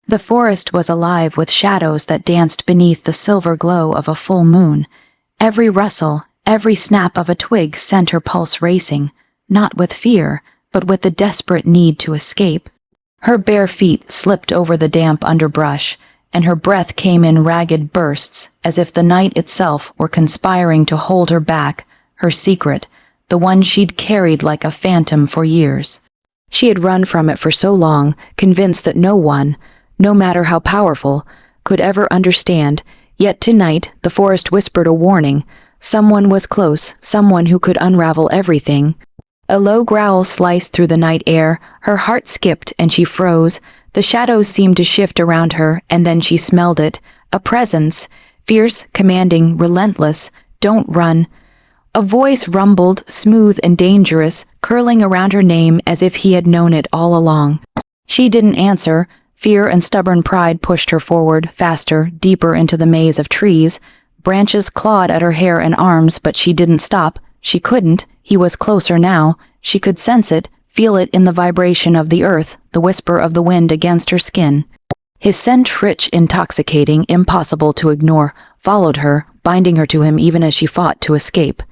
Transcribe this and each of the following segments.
The forest was alive with shadows that danced beneath the silver glow of a full moon. Every rustle, every snap of a twig sent her pulse racing, not with fear, but with the desperate need to escape. Her bare feet slipped over the damp underbrush, and her breath came in ragged bursts, as if the night itself were conspiring to hold her back, her secret, the one she'd carried like a phantom for years. She had run from it for so long, convinced that no one, no matter how powerful, could ever understand, yet tonight the forest whispered a warning. Someone was close, someone who could unravel everything. A low growl sliced through the night air, her heart skipped and she froze. The shadows seemed to shift around her, and then she smelled it, a presence, fierce, commanding, relentless. Don't run. A voice rumbled, smooth and dangerous, curling around her name as if he had known it all along. She didn't answer. Fear and stubborn pride pushed her forward, faster, deeper into the maze of trees. Branches clawed at her hair and arms, but she didn't stop. She couldn't. He was closer now. She could sense it, feel it in the vibration of the earth, the whisper of the wind against her skin. His scent, rich, intoxicating, impossible to ignore, followed her, binding her to him even as she fought to escape.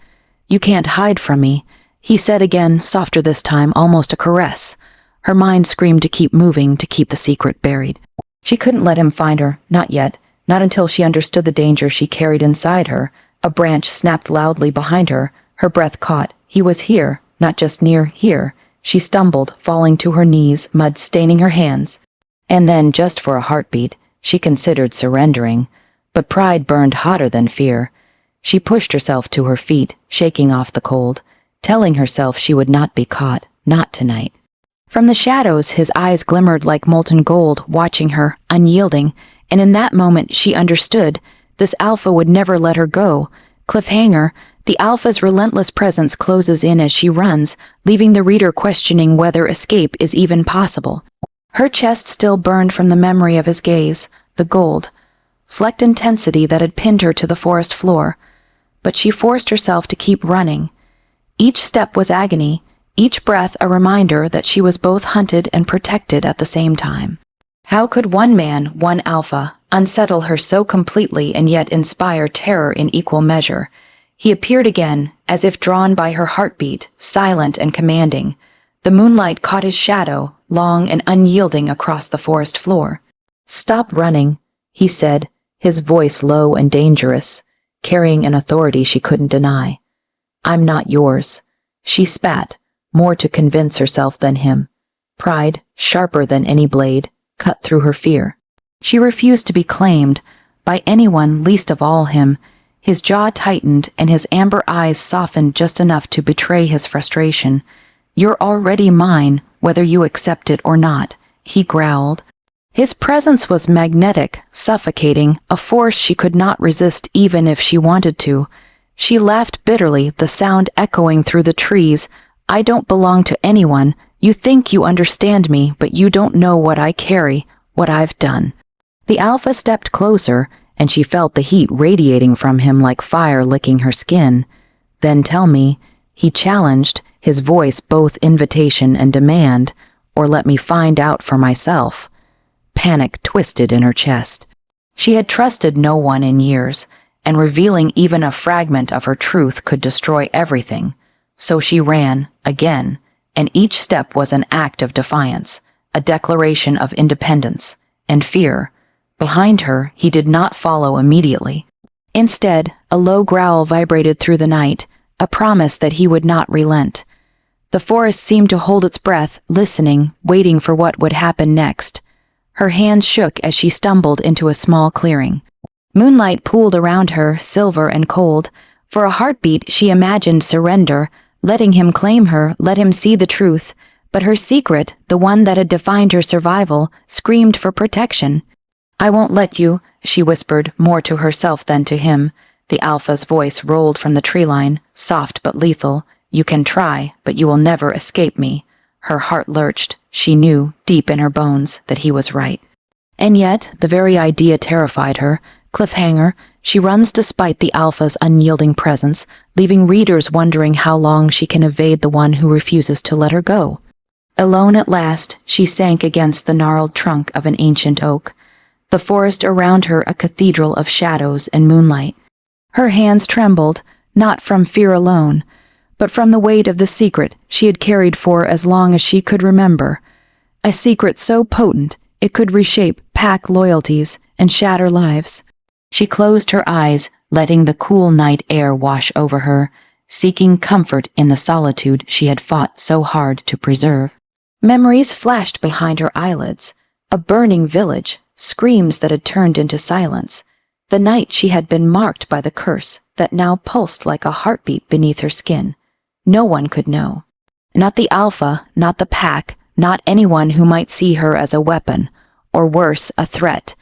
"You can't hide from me," he said again, softer this time, almost a caress. Her mind screamed to keep moving, to keep the secret buried. She couldn't let him find her, not yet, not until she understood the danger she carried inside her. A branch snapped loudly behind her. Her breath caught. He was here, not just near here. She stumbled, falling to her knees, mud staining her hands. And then, just for a heartbeat, she considered surrendering. But pride burned hotter than fear. She pushed herself to her feet, shaking off the cold, telling herself she would not be caught, not tonight. From the shadows, his eyes glimmered like molten gold, watching her, unyielding, and in that moment she understood. This alpha would never let her go. Cliffhanger, the alpha's relentless presence closes in as she runs, leaving the reader questioning whether escape is even possible. Her chest still burned from the memory of his gaze, the gold, flecked intensity that had pinned her to the forest floor. But she forced herself to keep running. Each step was agony, each breath a reminder that she was both hunted and protected at the same time. How could one man, one alpha, unsettle her so completely and yet inspire terror in equal measure? He appeared again, as if drawn by her heartbeat, silent and commanding. The moonlight caught his shadow, long and unyielding across the forest floor. "Stop running," he said, his voice low and dangerous, carrying an authority she couldn't deny. "I'm not yours." She spat, more to convince herself than him. Pride, sharper than any blade, cut through her fear. She refused to be claimed by anyone, least of all him. His jaw tightened and his amber eyes softened just enough to betray his frustration. "You're already mine, whether you accept it or not," he growled. His presence was magnetic, suffocating, a force she could not resist even if she wanted to. She laughed bitterly, the sound echoing through the trees. "I don't belong to anyone. You think you understand me, but you don't know what I carry, what I've done." The alpha stepped closer, and she felt the heat radiating from him like fire licking her skin. "Then tell me," he challenged, his voice both invitation and demand, "or let me find out for myself." Panic twisted in her chest. She had trusted no one in years, and revealing even a fragment of her truth could destroy everything. So she ran, again, and each step was an act of defiance, a declaration of independence, and fear. Behind her, he did not follow immediately. Instead, a low growl vibrated through the night, a promise that he would not relent. The forest seemed to hold its breath, listening, waiting for what would happen next. Her hands shook as she stumbled into a small clearing. Moonlight pooled around her, silver and cold. For a heartbeat, she imagined surrender, letting him claim her, let him see the truth. But her secret, the one that had defined her survival, screamed for protection. "I won't let you," she whispered, more to herself than to him. The alpha's voice rolled from the tree line, soft but lethal. "You can try, but you will never escape me." Her heart lurched. She knew, deep in her bones, that he was right. And yet, the very idea terrified her. Cliffhanger, she runs despite the alpha's unyielding presence, leaving readers wondering how long she can evade the one who refuses to let her go. Alone at last, she sank against the gnarled trunk of an ancient oak, the forest around her a cathedral of shadows and moonlight. Her hands trembled, not from fear alone, but from the weight of the secret she had carried for as long as she could remember, a secret so potent it could reshape pack loyalties and shatter lives. She closed her eyes, letting the cool night air wash over her, seeking comfort in the solitude she had fought so hard to preserve. Memories flashed behind her eyelids, a burning village, screams that had turned into silence, the night she had been marked by the curse that now pulsed like a heartbeat beneath her skin. No one could know. Not the Alpha, not the pack, not anyone who might see her as a weapon, or worse, a threat.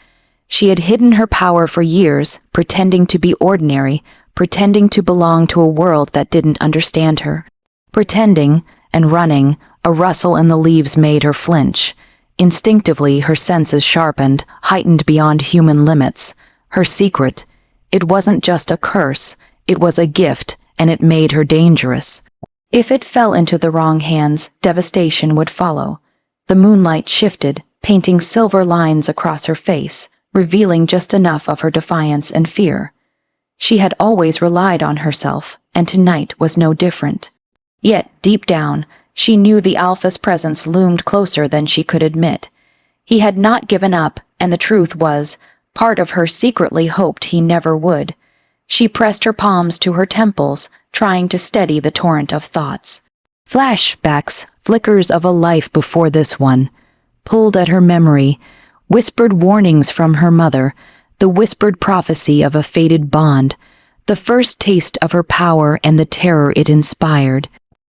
She had hidden her power for years, pretending to be ordinary, pretending to belong to a world that didn't understand her. Pretending and running, a rustle in the leaves made her flinch. Instinctively, her senses sharpened, heightened beyond human limits. Her secret, it wasn't just a curse, it was a gift, and it made her dangerous. If it fell into the wrong hands, devastation would follow. The moonlight shifted, painting silver lines across her face, revealing just enough of her defiance and fear. She had always relied on herself, and tonight was no different. Yet, deep down, she knew the Alpha's presence loomed closer than she could admit. He had not given up, and the truth was, part of her secretly hoped he never would. She pressed her palms to her temples, trying to steady the torrent of thoughts. Flashbacks, flickers of a life before this one, pulled at her memory, whispered warnings from her mother, the whispered prophecy of a fated bond, the first taste of her power and the terror it inspired.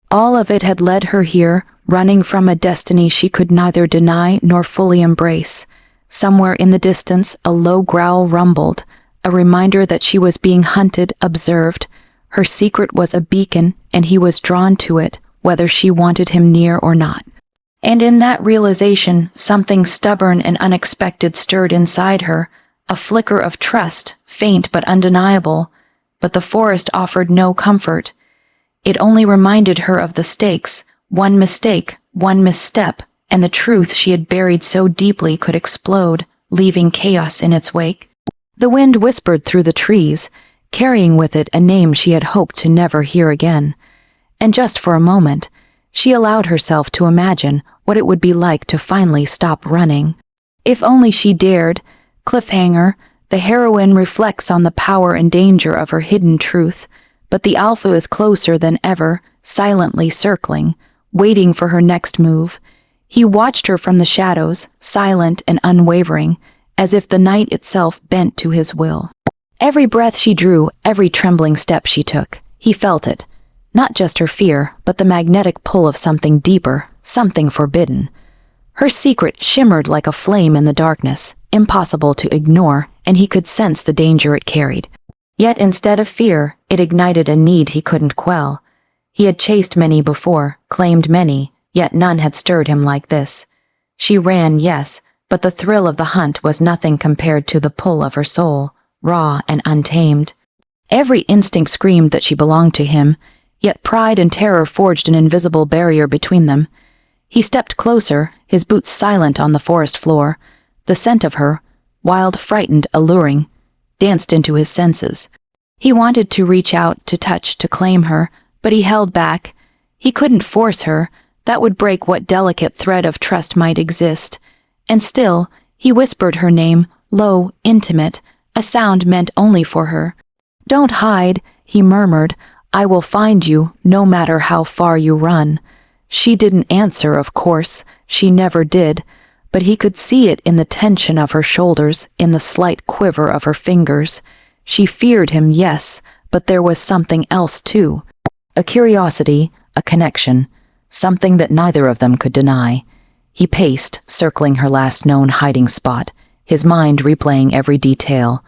All of it had led her here, running from a destiny she could neither deny nor fully embrace. Somewhere in the distance, a low growl rumbled, a reminder that she was being hunted, observed. Her secret was a beacon, and he was drawn to it, whether she wanted him near or not. And in that realization, something stubborn and unexpected stirred inside her, a flicker of trust, faint but undeniable. But the forest offered no comfort. It only reminded her of the stakes. One mistake, one misstep, and the truth she had buried so deeply could explode, leaving chaos in its wake. The wind whispered through the trees, carrying with it a name she had hoped to never hear again. And just for a moment, she allowed herself to imagine what it would be like to finally stop running. If only she dared. Cliffhanger, the heroine reflects on the power and danger of her hidden truth, but the Alpha is closer than ever, silently circling, waiting for her next move. He watched her from the shadows, silent and unwavering, as if the night itself bent to his will. Every breath she drew, every trembling step she took, he felt it. Not just her fear, but the magnetic pull of something deeper, something forbidden. Her secret shimmered like a flame in the darkness, impossible to ignore, and he could sense the danger it carried. Yet instead of fear, it ignited a need he couldn't quell. He had chased many before, claimed many, yet none had stirred him like this. She ran, yes, but the thrill of the hunt was nothing compared to the pull of her soul, raw and untamed. Every instinct screamed that she belonged to him, yet pride and terror forged an invisible barrier between them. He stepped closer, his boots silent on the forest floor. The scent of her, wild, frightened, alluring, danced into his senses. He wanted to reach out, to touch, to claim her, but he held back. He couldn't force her. That would break what delicate thread of trust might exist. And still, he whispered her name, low, intimate, a sound meant only for her. "Don't hide," he murmured. "I will find you, no matter how far you run." She didn't answer, of course. She never did. But he could see it in the tension of her shoulders, in the slight quiver of her fingers. She feared him, yes, but there was something else too. A curiosity, a connection, something that neither of them could deny. He paced, circling her last known hiding spot, his mind replaying every detail.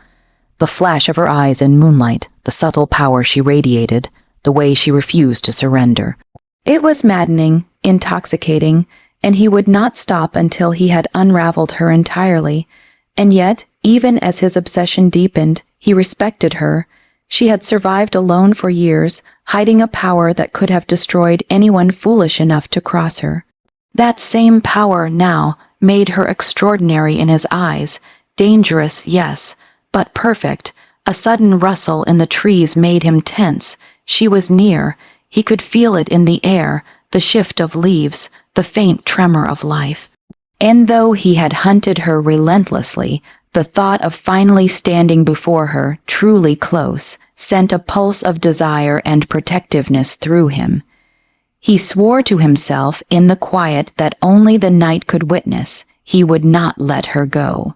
The flash of her eyes in moonlight, the subtle power she radiated, the way she refused to surrender. It was maddening, intoxicating, and he would not stop until he had unraveled her entirely. And yet, even as his obsession deepened, he respected her. She had survived alone for years, hiding a power that could have destroyed anyone foolish enough to cross her. That same power now made her extraordinary in his eyes, dangerous, yes, but perfect. A sudden rustle in the trees made him tense. She was near. He could feel it in the air, the shift of leaves, the faint tremor of life. And though he had hunted her relentlessly, the thought of finally standing before her, truly close, sent a pulse of desire and protectiveness through him. He swore to himself in the quiet that only the night could witness, he would not let her go.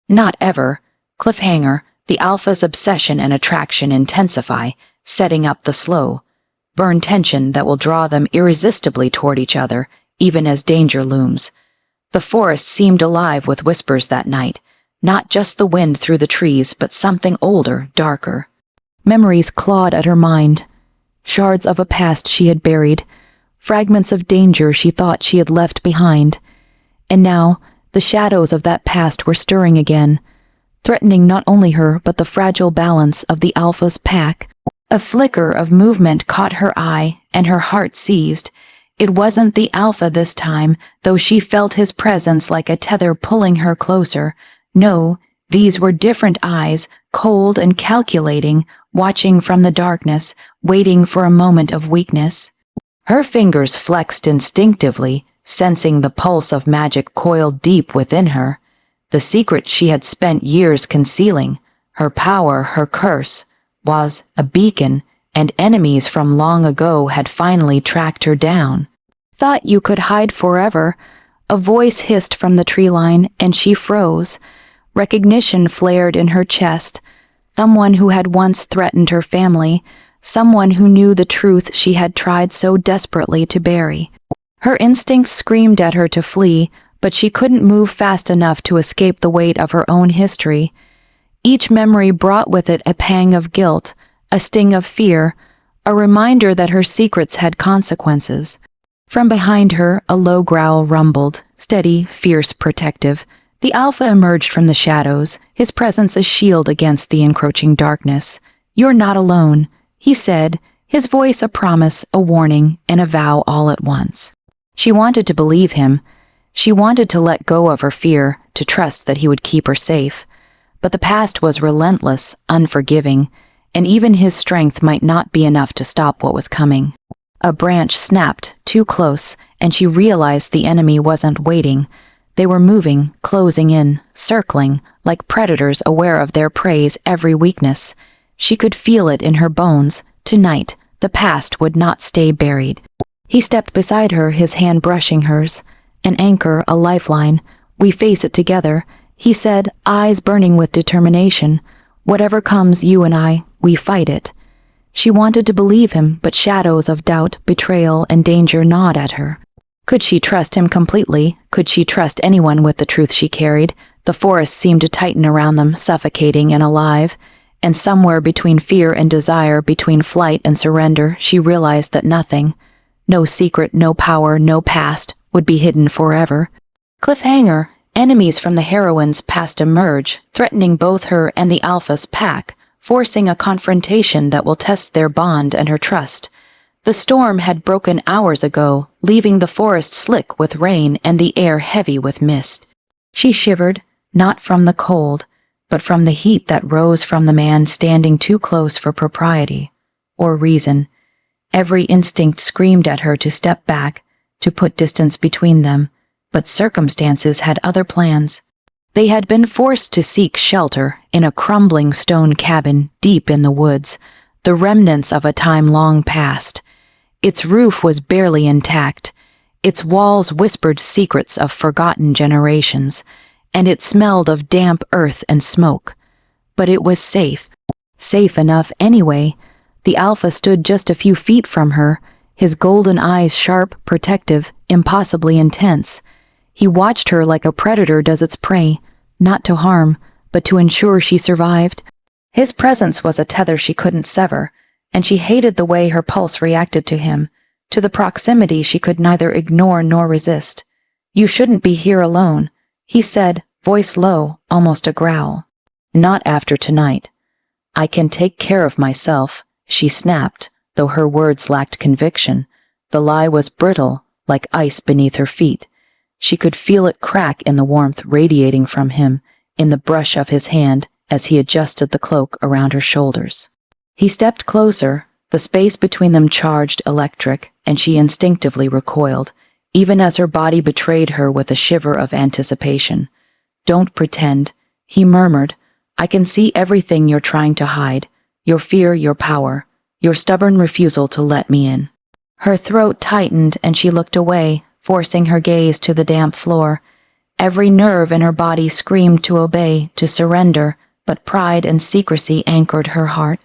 Not ever. Cliffhanger, the alpha's obsession and attraction intensify, setting up the slow burn tension that will draw them irresistibly toward each other, even as danger looms. The forest seemed alive with whispers that night, not just the wind through the trees, but something older, darker. Memories clawed at her mind, shards of a past she had buried, fragments of danger she thought she had left behind. And now, the shadows of that past were stirring again, threatening not only her but the fragile balance of the alpha's pack. A flicker of movement caught her eye, and her heart seized. It wasn't the alpha this time, though she felt his presence like a tether pulling her closer. No, these were different eyes, cold and calculating, watching from the darkness, waiting for a moment of weakness. Her fingers flexed instinctively, sensing the pulse of magic coiled deep within her. The secret she had spent years concealing, her power, her curse, was a beacon, and enemies from long ago had finally tracked her down. Thought you could hide forever. A voice hissed from the tree line, and she froze. Recognition flared in her chest. Someone who had once threatened her family, someone who knew the truth she had tried so desperately to bury. Her instincts screamed at her to flee, but she couldn't move fast enough to escape the weight of her own history. Each memory brought with it a pang of guilt, a sting of fear, a reminder that her secrets had consequences. From behind her, a low growl rumbled, steady, fierce, protective. The alpha emerged from the shadows, his presence a shield against the encroaching darkness. "You're not alone," he said, his voice a promise, a warning, and a vow all at once. She wanted to believe him. She wanted to let go of her fear, to trust that he would keep her safe. But the past was relentless, unforgiving, and even his strength might not be enough to stop what was coming. A branch snapped, too close, and she realized the enemy wasn't waiting. They were moving, closing in, circling, like predators aware of their prey's every weakness. She could feel it in her bones. Tonight, the past would not stay buried. He stepped beside her, his hand brushing hers. An anchor, a lifeline. "We face it together," he said, eyes burning with determination. "Whatever comes, you and I, we fight it." She wanted to believe him, but shadows of doubt, betrayal, and danger gnawed at her. Could she trust him completely? Could she trust anyone with the truth she carried? The forest seemed to tighten around them, suffocating and alive. And somewhere between fear and desire, between flight and surrender, she realized that nothing, no secret, no power, no past, would be hidden forever. Cliffhanger. Enemies from the heroine's past emerge, threatening both her and the alpha's pack, forcing a confrontation that will test their bond and her trust. The storm had broken hours ago, leaving the forest slick with rain and the air heavy with mist. She shivered, not from the cold, but from the heat that rose from the man standing too close for propriety or reason. Every instinct screamed at her to step back, to put distance between them. But circumstances had other plans. They had been forced to seek shelter in a crumbling stone cabin deep in the woods, the remnants of a time long past. Its roof was barely intact. Its walls whispered secrets of forgotten generations, and it smelled of damp earth and smoke. But it was safe. Safe enough anyway. The alpha stood just a few feet from her, his golden eyes sharp, protective, impossibly intense. He watched her like a predator does its prey, not to harm, but to ensure she survived. His presence was a tether she couldn't sever, and she hated the way her pulse reacted to him, to the proximity she could neither ignore nor resist. "You shouldn't be here alone," he said, voice low, almost a growl. "Not after tonight. I can take care of myself," she snapped, though her words lacked conviction. The lie was brittle, like ice beneath her feet. She could feel it crack in the warmth radiating from him, in the brush of his hand as he adjusted the cloak around her shoulders. He stepped closer, the space between them charged electric, and she instinctively recoiled, even as her body betrayed her with a shiver of anticipation. "Don't pretend," he murmured. "I can see everything you're trying to hide, your fear, your power, your stubborn refusal to let me in." Her throat tightened and she looked away, forcing her gaze to the damp floor. Every nerve in her body screamed to obey, to surrender, but pride and secrecy anchored her heart.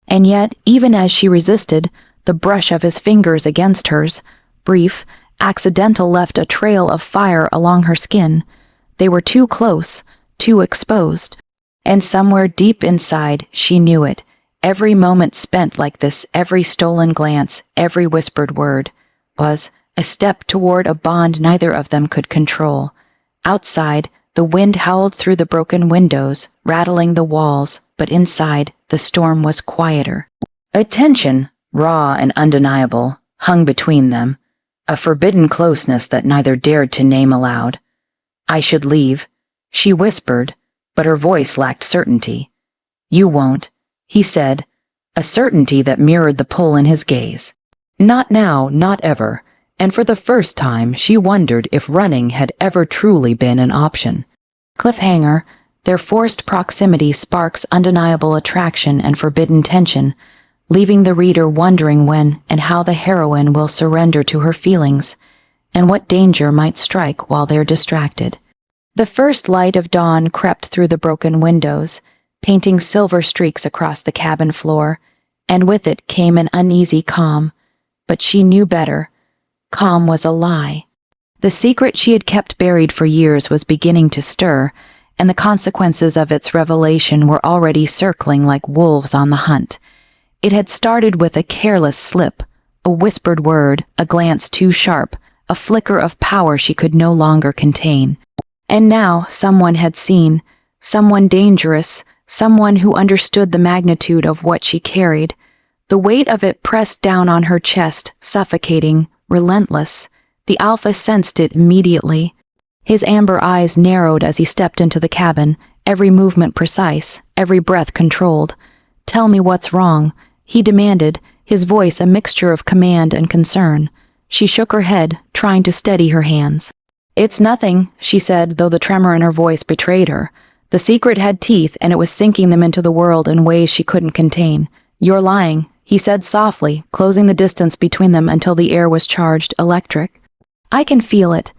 And yet, even as she resisted, the brush of his fingers against hers, brief, accidental, left a trail of fire along her skin. They were too close, too exposed. And somewhere deep inside, she knew it. Every moment spent like this, every stolen glance, every whispered word, was a step toward a bond neither of them could control. Outside, the wind howled through the broken windows, rattling the walls, but inside, the storm was quieter. A tension, raw and undeniable, hung between them, a forbidden closeness that neither dared to name aloud. "I should leave," she whispered, but her voice lacked certainty. "You won't," he said, a certainty that mirrored the pull in his gaze. Not now, not ever, and for the first time she wondered if running had ever truly been an option. Cliffhanger, their forced proximity sparks undeniable attraction and forbidden tension, leaving the reader wondering when and how the heroine will surrender to her feelings, and what danger might strike while they're distracted. The first light of dawn crept through the broken windows, painting silver streaks across the cabin floor, and with it came an uneasy calm. But she knew better. Calm was a lie. The secret she had kept buried for years was beginning to stir, and the consequences of its revelation were already circling like wolves on the hunt. It had started with a careless slip, a whispered word, a glance too sharp, a flicker of power she could no longer contain. And now someone had seen, someone dangerous, someone who understood the magnitude of what she carried. The weight of it pressed down on her chest, suffocating, relentless. The Alpha sensed it immediately. His amber eyes narrowed as he stepped into the cabin, every movement precise, every breath controlled. "Tell me what's wrong," he demanded, his voice a mixture of command and concern. She shook her head, trying to steady her hands. "It's nothing," she said, though the tremor in her voice betrayed her. The secret had teeth, and it was sinking them into the world in ways she couldn't contain. "You're lying," he said softly, closing the distance between them until the air was charged electric. "I can feel it.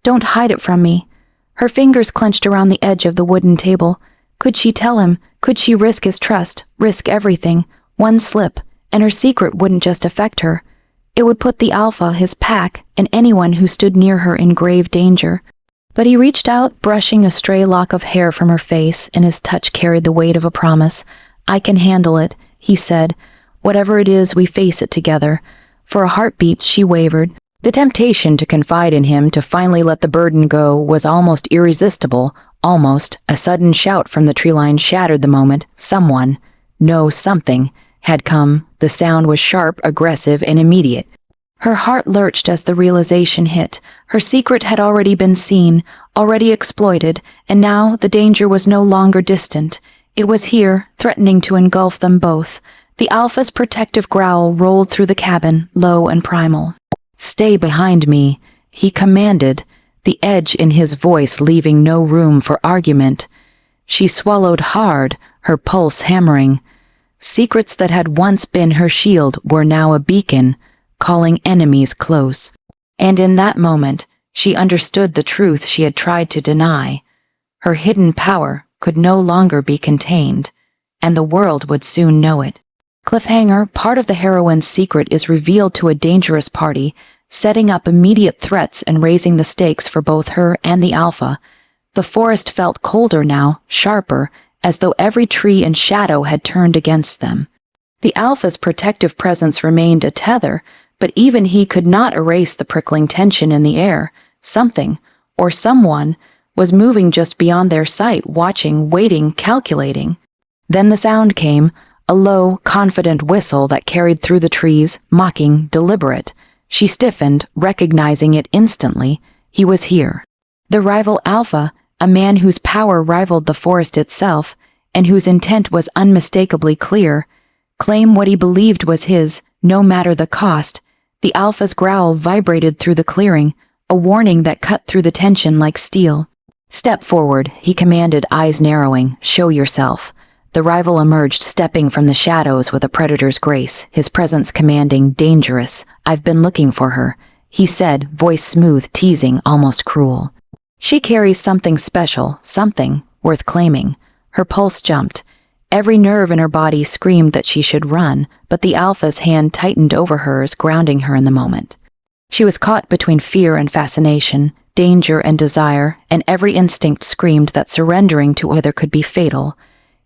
Don't hide it from me." Her fingers clenched around the edge of the wooden table. Could she tell him? Could she risk his trust, risk everything? One slip, and her secret wouldn't just affect her. It would put the Alpha, his pack, and anyone who stood near her in grave danger. But he reached out, brushing a stray lock of hair from her face, and his touch carried the weight of a promise. "I can handle it," he said. "Whatever it is, we face it together." For a heartbeat, she wavered. The temptation to confide in him, to finally let the burden go, was almost irresistible. Almost. A sudden shout from the tree line shattered the moment. Someone, no, something, had come. The sound was sharp, aggressive, and immediate. Her heart lurched as the realization hit. Her secret had already been seen, already exploited, and now the danger was no longer distant. It was here, threatening to engulf them both. The Alpha's protective growl rolled through the cabin, low and primal. "Stay behind me," he commanded, the edge in his voice leaving no room for argument. She swallowed hard, her pulse hammering. Secrets that had once been her shield were now a beacon, calling enemies close. And in that moment, she understood the truth she had tried to deny. Her hidden power could no longer be contained, and the world would soon know it. Cliffhanger, part of the heroine's secret is revealed to a dangerous party, setting up immediate threats and raising the stakes for both her and the Alpha. The forest felt colder now, sharper, as though every tree and shadow had turned against them. The Alpha's protective presence remained a tether, but even he could not erase the prickling tension in the air. Something, or someone, was moving just beyond their sight, watching, waiting, calculating. Then the sound came, a low, confident whistle that carried through the trees, mocking, deliberate. She stiffened, recognizing it instantly. He was here. The rival Alpha, a man whose power rivaled the forest itself, and whose intent was unmistakably clear. Claim what he believed was his, no matter the cost. The Alpha's growl vibrated through the clearing, a warning that cut through the tension like steel. Step forward, he commanded, eyes narrowing. Show yourself. The rival emerged, stepping from the shadows with a predator's grace, his presence commanding, dangerous. I've been looking for her, he said, voice smooth, teasing, almost cruel. She carries something special, something worth claiming. Her pulse jumped. Every nerve in her body screamed that she should run, but the Alpha's hand tightened over hers, grounding her in the moment. She was caught between fear and fascination, danger and desire, and every instinct screamed that surrendering to either could be fatal.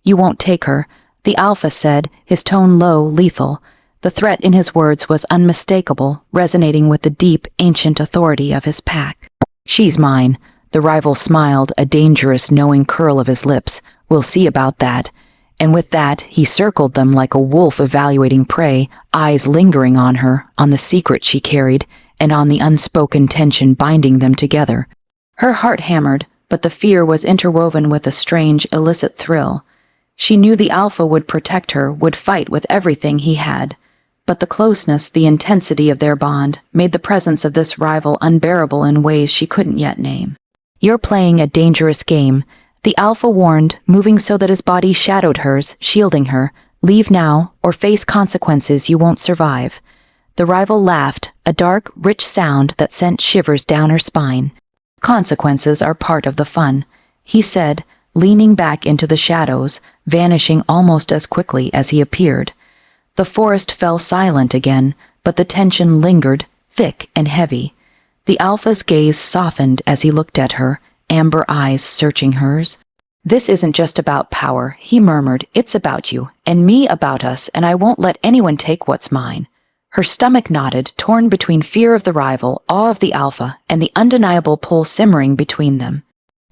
You won't take her, the Alpha said, his tone low, lethal. The threat in his words was unmistakable, resonating with the deep, ancient authority of his pack. She's mine. The rival smiled, a dangerous, knowing curl of his lips. We'll see about that. And with that, he circled them like a wolf evaluating prey, eyes lingering on her, on the secret she carried, and on the unspoken tension binding them together. Her heart hammered, but the fear was interwoven with a strange, illicit thrill. She knew the Alpha would protect her, would fight with everything he had. But the closeness, the intensity of their bond, made the presence of this rival unbearable in ways she couldn't yet name. You're playing a dangerous game, the Alpha warned, moving so that his body shadowed hers, shielding her. Leave now, or face consequences you won't survive. The rival laughed, a dark, rich sound that sent shivers down her spine. Consequences are part of the fun, he said, leaning back into the shadows, vanishing almost as quickly as he appeared. The forest fell silent again, but the tension lingered, thick and heavy. The Alpha's gaze softened as he looked at her, amber eyes searching hers. This isn't just about power, he murmured. It's about you, and me about us, and I won't let anyone take what's mine. Her stomach knotted, torn between fear of the rival, awe of the Alpha, and the undeniable pull simmering between them.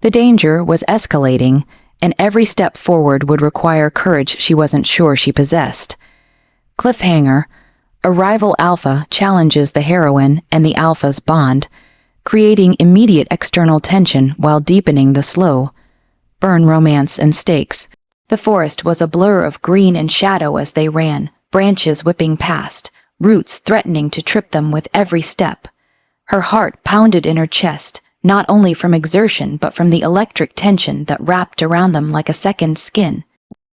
The danger was escalating, and every step forward would require courage she wasn't sure she possessed. Cliffhanger. A rival Alpha challenges the heroine and the Alpha's bond, creating immediate external tension while deepening the slow burn romance and stakes. The forest was a blur of green and shadow as they ran, branches whipping past, roots threatening to trip them with every step. Her heart pounded in her chest, not only from exertion but from the electric tension that wrapped around them like a second skin.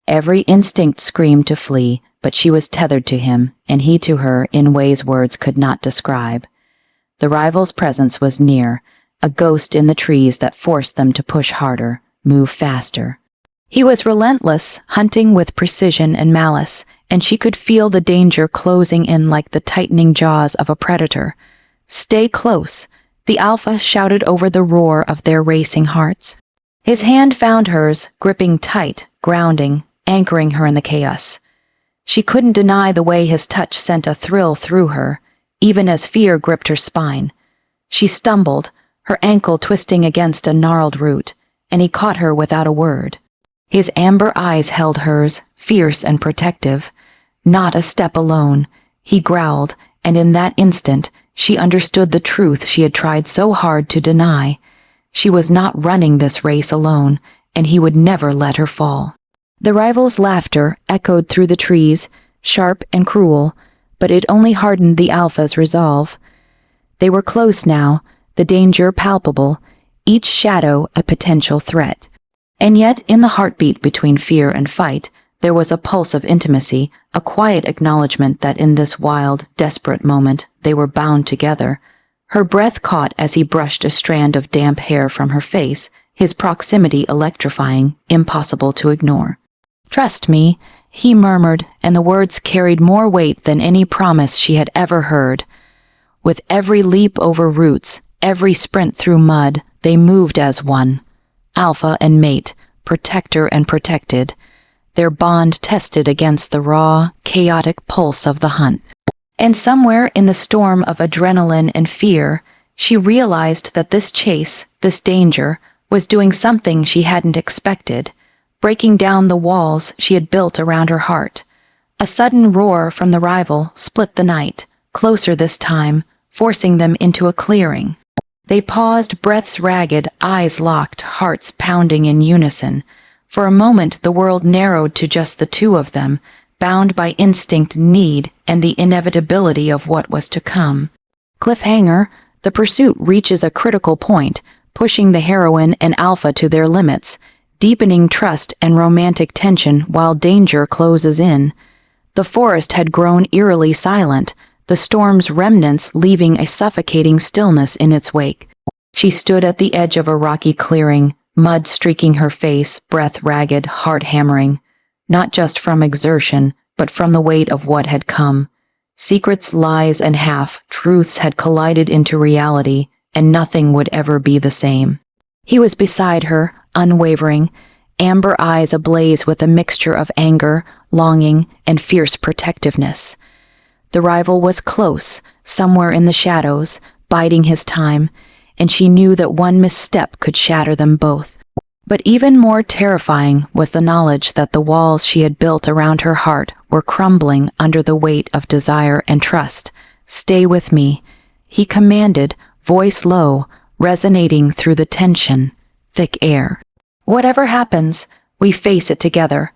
Every instinct screamed to flee, but she was tethered to him, and he to her in ways words could not describe. The rival's presence was near, a ghost in the trees that forced them to push harder, move faster. He was relentless, hunting with precision and malice, and she could feel the danger closing in like the tightening jaws of a predator. Stay close, the Alpha shouted over the roar of their racing hearts. His hand found hers, gripping tight, grounding, anchoring her in the chaos. She couldn't deny the way his touch sent a thrill through her, even as fear gripped her spine. She stumbled, her ankle twisting against a gnarled root, and he caught her without a word. His amber eyes held hers, fierce and protective. Not a step alone, he growled, and in that instant she understood the truth she had tried so hard to deny. She was not running this race alone, and he would never let her fall. The rival's laughter echoed through the trees, sharp and cruel, but it only hardened the Alpha's resolve. They were close now, the danger palpable, each shadow a potential threat. And yet, in the heartbeat between fear and fight, there was a pulse of intimacy, a quiet acknowledgement that in this wild, desperate moment they were bound together. Her breath caught as he brushed a strand of damp hair from her face, his proximity electrifying, impossible to ignore. Trust me, he murmured, and the words carried more weight than any promise she had ever heard. With every leap over roots, every sprint through mud, they moved as one. Alpha and mate, protector and protected, their bond tested against the raw, chaotic pulse of the hunt. And somewhere in the storm of adrenaline and fear, she realized that this chase, this danger, was doing something she hadn't expected, breaking down the walls she had built around her heart. A sudden roar from the rival split the night, closer this time, forcing them into a clearing. They paused, breaths ragged, eyes locked, hearts pounding in unison. For a moment the world narrowed to just the two of them, bound by instinct, need, and the inevitability of what was to come. Cliffhanger, the pursuit reaches a critical point, pushing the heroine and Alpha to their limits, deepening trust and romantic tension while danger closes in. The forest had grown eerily silent, the storm's remnants leaving a suffocating stillness in its wake. She stood at the edge of a rocky clearing, mud streaking her face, breath ragged, heart hammering, not just from exertion, but from the weight of what had come. Secrets, lies, and half-truths had collided into reality, and nothing would ever be the same. He was beside her, unwavering, amber eyes ablaze with a mixture of anger, longing, and fierce protectiveness. The rival was close, somewhere in the shadows, biding his time, and she knew that one misstep could shatter them both. But even more terrifying was the knowledge that the walls she had built around her heart were crumbling under the weight of desire and trust. "Stay with me," he commanded, voice low, resonating through the tension, thick air. "Whatever happens, we face it together."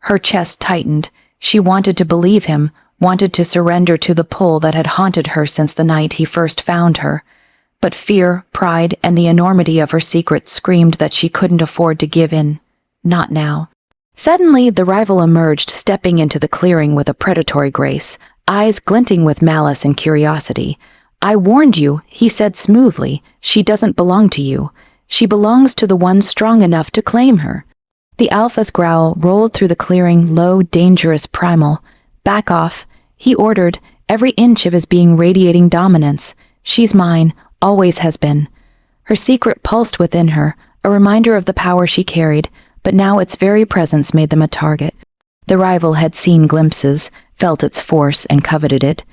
Her chest tightened. She wanted to believe him, wanted to surrender to the pull that had haunted her since the night he first found her. But fear, pride, and the enormity of her secret screamed that she couldn't afford to give in. Not now. Suddenly, the rival emerged, stepping into the clearing with a predatory grace, eyes glinting with malice and curiosity. "I warned you," he said smoothly. "She doesn't belong to you. She belongs to the one strong enough to claim her." The Alpha's growl rolled through the clearing, low, dangerous, primal. "Back off," he ordered, every inch of his being radiating dominance. "She's mine. Always has been." Her secret pulsed within her, a reminder of the power she carried, but now its very presence made them a target. The rival had seen glimpses, felt its force, and coveted it.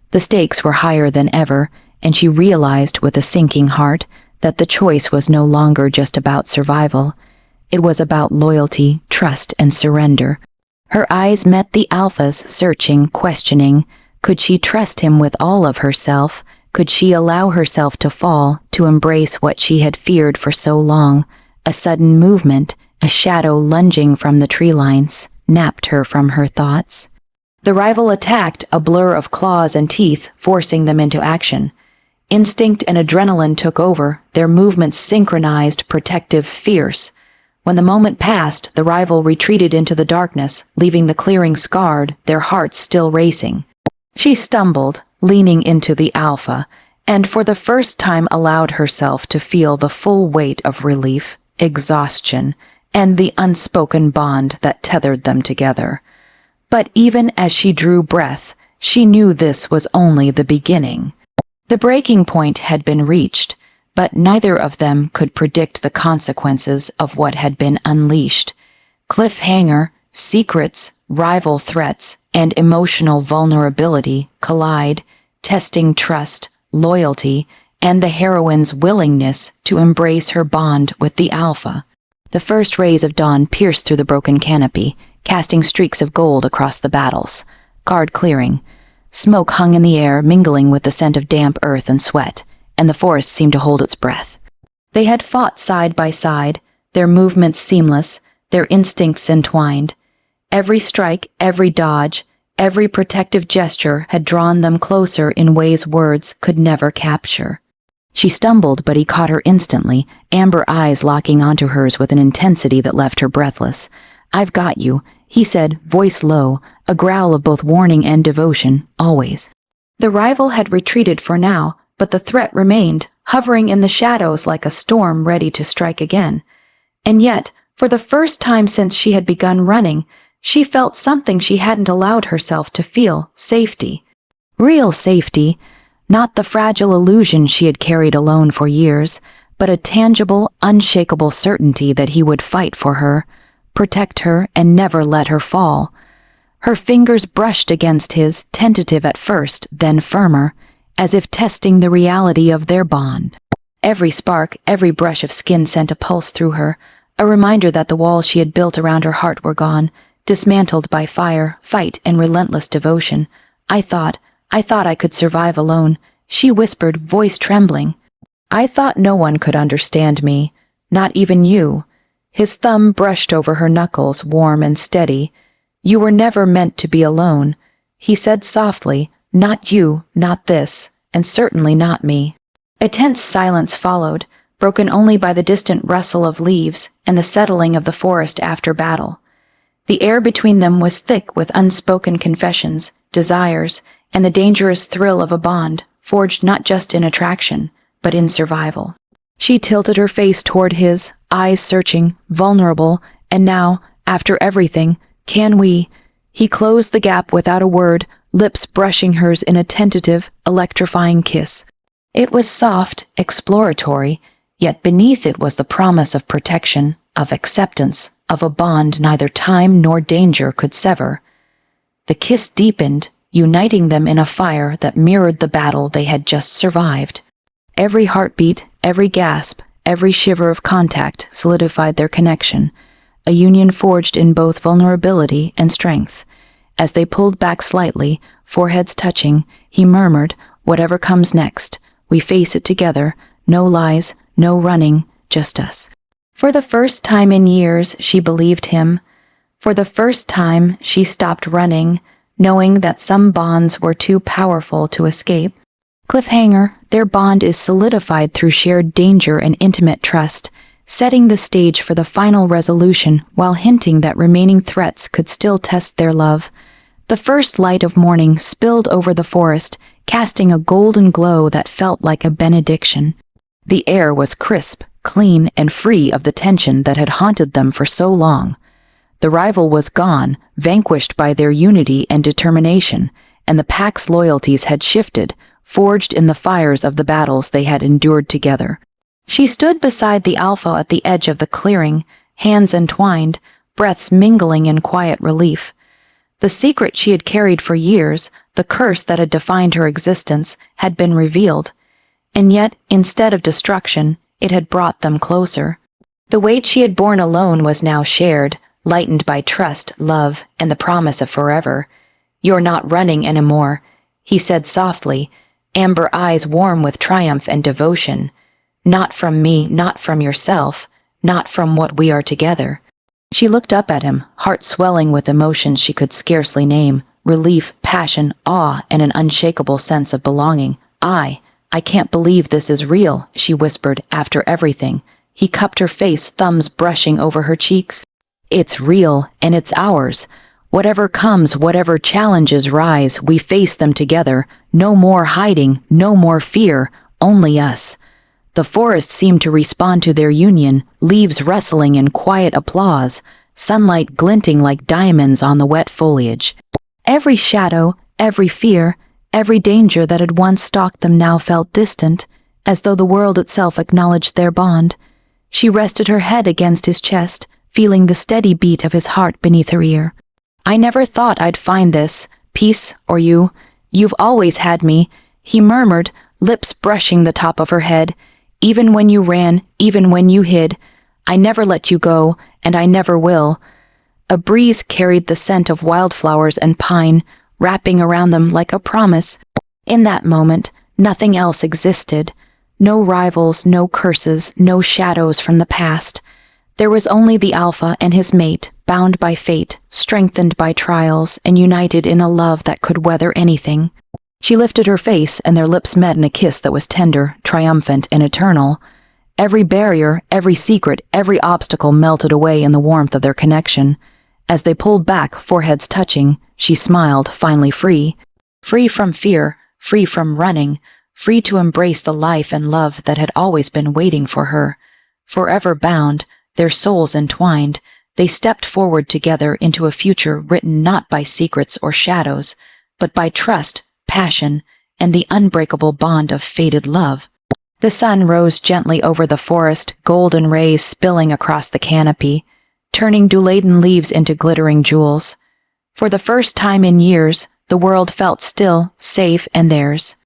The stakes were higher than ever, and she realized with a sinking heart that the choice was no longer just about survival. It was about loyalty, trust, and surrender. Her eyes met the Alpha's, searching, questioning. Could she trust him with all of herself? Could she allow herself to fall, to embrace what she had feared for so long? A sudden movement, a shadow lunging from the tree lines, napped her from her thoughts. The rival attacked, a blur of claws and teeth, forcing them into action. Instinct and adrenaline took over, their movements synchronized, protective, fierce. When the moment passed, the rival retreated into the darkness, leaving the clearing scarred, their hearts still racing. She stumbled, leaning into the Alpha, and for the first time allowed herself to feel the full weight of relief, exhaustion, and the unspoken bond that tethered them together. But even as she drew breath, she knew this was only the beginning. The breaking point had been reached, but neither of them could predict the consequences of what had been unleashed. Cliffhanger, secrets, rival threats, and emotional vulnerability collide, testing trust, loyalty, and the heroine's willingness to embrace her bond with the Alpha. The first rays of dawn pierced through the broken canopy, casting streaks of gold across the battles. Guard clearing. Smoke hung in the air, mingling with the scent of damp earth and sweat, and the forest seemed to hold its breath. They had fought side by side, their movements seamless, their instincts entwined. Every strike, every dodge, every protective gesture had drawn them closer in ways words could never capture. She stumbled, but he caught her instantly, amber eyes locking onto hers with an intensity that left her breathless. "I've got you," he said, voice low, a growl of both warning and devotion, always. The rival had retreated for now, but the threat remained, hovering in the shadows like a storm ready to strike again. And yet, for the first time since she had begun running, she felt something she hadn't allowed herself to feel, safety. Real safety, not the fragile illusion she had carried alone for years, but a tangible, unshakable certainty that he would fight for her, protect her, and never let her fall. Her fingers brushed against his, tentative at first, then firmer, as if testing the reality of their bond. Every spark, every brush of skin sent a pulse through her, a reminder that the walls she had built around her heart were gone, dismantled by fire, fight, and relentless devotion. I thought I could survive alone," she whispered, voice trembling. I thought no one could understand me, not even you. His thumb brushed over her knuckles, warm and steady. You were never meant to be alone. He said softly, not you, not this, and certainly not me. A tense silence followed, broken only by the distant rustle of leaves and the settling of the forest after battle. The air between them was thick with unspoken confessions, desires, and the dangerous thrill of a bond forged not just in attraction, but in survival. She tilted her face toward his, eyes searching, vulnerable, and now, after everything, can we? He closed the gap without a word, lips brushing hers in a tentative, electrifying kiss. It was soft, exploratory, yet beneath it was the promise of protection, of acceptance, of a bond neither time nor danger could sever. The kiss deepened, uniting them in a fire that mirrored the battle they had just survived. Every heartbeat, every gasp, every shiver of contact solidified their connection, a union forged in both vulnerability and strength. As they pulled back slightly, foreheads touching, he murmured, whatever comes next, we face it together, no lies, no running, just us. For the first time in years, she believed him. For the first time, she stopped running, knowing that some bonds were too powerful to escape. Cliffhanger, their bond is solidified through shared danger and intimate trust, setting the stage for the final resolution while hinting that remaining threats could still test their love. The first light of morning spilled over the forest, casting a golden glow that felt like a benediction. The air was crisp, clean, and free of the tension that had haunted them for so long. The rival was gone, vanquished by their unity and determination, and the pack's loyalties had shifted, forged in the fires of the battles they had endured together. She stood beside the alpha at the edge of the clearing, hands entwined, breaths mingling in quiet relief. The secret she had carried for years, the curse that had defined her existence, had been revealed. And yet, instead of destruction, it had brought them closer. The weight she had borne alone was now shared, lightened by trust, love, and the promise of forever. You're not running anymore, he said softly, amber eyes warm with triumph and devotion. Not from me, not from yourself, not from what we are together. She looked up at him, heart swelling with emotions she could scarcely name, relief, passion, awe, and an unshakable sense of belonging. I can't believe this is real, she whispered, after everything. He cupped her face, thumbs brushing over her cheeks. It's real, and it's ours. Whatever comes, whatever challenges rise, we face them together. No more hiding, no more fear, only us. The forest seemed to respond to their union, leaves rustling in quiet applause, sunlight glinting like diamonds on the wet foliage. Every shadow, every fear, every danger that had once stalked them now felt distant, as though the world itself acknowledged their bond. She rested her head against his chest, feeling the steady beat of his heart beneath her ear. I never thought I'd find this, peace or you. You've always had me, he murmured, lips brushing the top of her head. Even when you ran, even when you hid, I never let you go, and I never will. A breeze carried the scent of wildflowers and pine, wrapping around them like a promise. In that moment, nothing else existed. No rivals, no curses, no shadows from the past. There was only the alpha and his mate, bound by fate, strengthened by trials, and united in a love that could weather anything. She lifted her face, and their lips met in a kiss that was tender, triumphant, and eternal. Every barrier, every secret, every obstacle melted away in the warmth of their connection. As they pulled back, foreheads touching, she smiled, finally free. Free from fear, free from running, free to embrace the life and love that had always been waiting for her. Forever bound, their souls entwined, they stepped forward together into a future written not by secrets or shadows, but by trust, passion, and the unbreakable bond of fated love. The sun rose gently over the forest, golden rays spilling across the canopy, turning dew-laden leaves into glittering jewels. For the first time in years, the world felt still, safe, and theirs.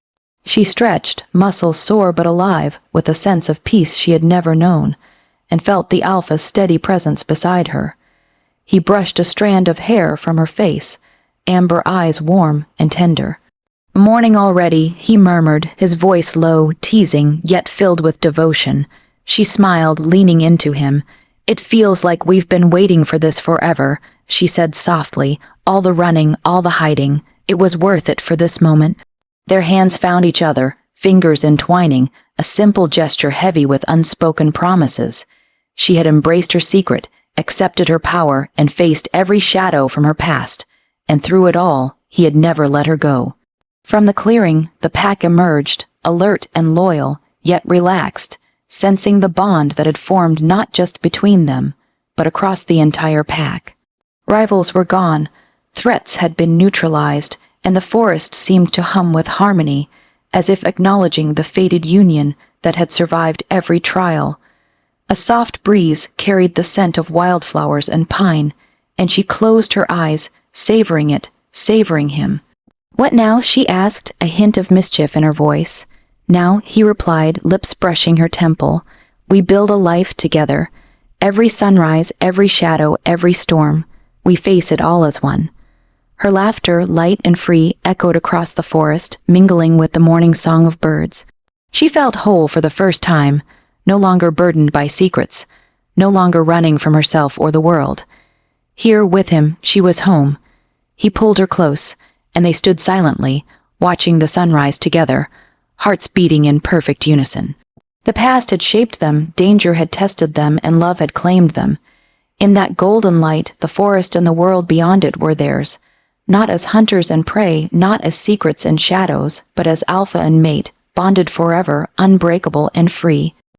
She stretched, muscles sore but alive, with a sense of peace she had never known, and felt the alpha's steady presence beside her. He brushed a strand of hair from her face, amber eyes warm and tender. Morning already, he murmured, his voice low, teasing, yet filled with devotion. She smiled, leaning into him. It feels like we've been waiting for this forever, she said softly. All the running, all the hiding. It was worth it for this moment. Their hands found each other, fingers entwining, a simple gesture heavy with unspoken promises. She had embraced her secret, accepted her power, and faced every shadow from her past. And through it all, he had never let her go. From the clearing, the pack emerged, alert and loyal, yet relaxed, sensing the bond that had formed not just between them, but across the entire pack. Rivals were gone, threats had been neutralized, and the forest seemed to hum with harmony, as if acknowledging the fated union that had survived every trial. A soft breeze carried the scent of wildflowers and pine, and she closed her eyes, savoring it, savoring him. "What now?" she asked, a hint of mischief in her voice. "Now," he replied, lips brushing her temple. "We build a life together. Every sunrise, every shadow, every storm. We face it all as one." Her laughter, light and free, echoed across the forest, mingling with the morning song of birds. She felt whole for the first time, no longer burdened by secrets, no longer running from herself or the world. Here, with him, she was home. He pulled her close, and they stood silently, watching the sunrise together, hearts beating in perfect unison. The past had shaped them, danger had tested them, and love had claimed them. In that golden light, the forest and the world beyond it were theirs, not as hunters and prey, not as secrets and shadows, but as alpha and mate, bonded forever, unbreakable and free.